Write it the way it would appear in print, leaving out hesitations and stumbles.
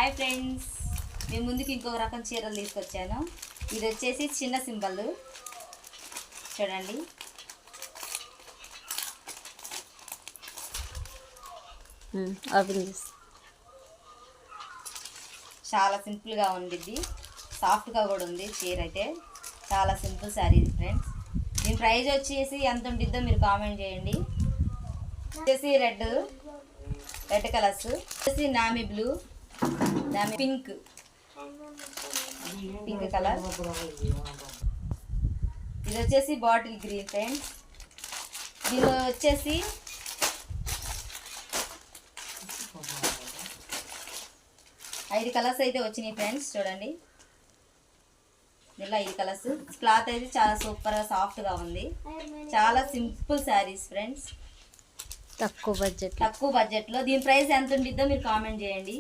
Hi friends, మేము ముందుకు ఇంకొక రకం చీరలు తీసుకొచ్చాను. ఇది వచ్చేసి చిన్న సింబల్ చూడండి. చాలా సింపుల్గా ఉండిద్ది, సాఫ్ట్గా కూడా ఉంది. చీర అయితే చాలా సింపుల్ శారీ ఫ్రెండ్స్. దీని ప్రైస్ వచ్చేసి ఎంత ఉండిద్దో మీరు కామెంట్ చేయండి. వచ్చేసి రెడ్ కలర్స్, వచ్చేసి నామీ బ్లూ, నామీ పింక్ కలర్, ఇది వచ్చేసి బాటిల్ గ్రీన్ ఫ్రెండ్స్. దీనిలో వచ్చేసి ఐదు కలర్స్ అయితే వచ్చినాయి ఫ్రెండ్స్. చూడండి, ఇలా 5 కలర్స్. క్లాత్ అయితే చాలా సూపర్గా సాఫ్ట్గా ఉంది. చాలా సింపుల్ శారీస్ ఫ్రెండ్స్, తక్కువ బడ్జెట్లో. దీని ప్రైస్ ఎంత ఉండిద్దో మీరు కామెంట్ చేయండి.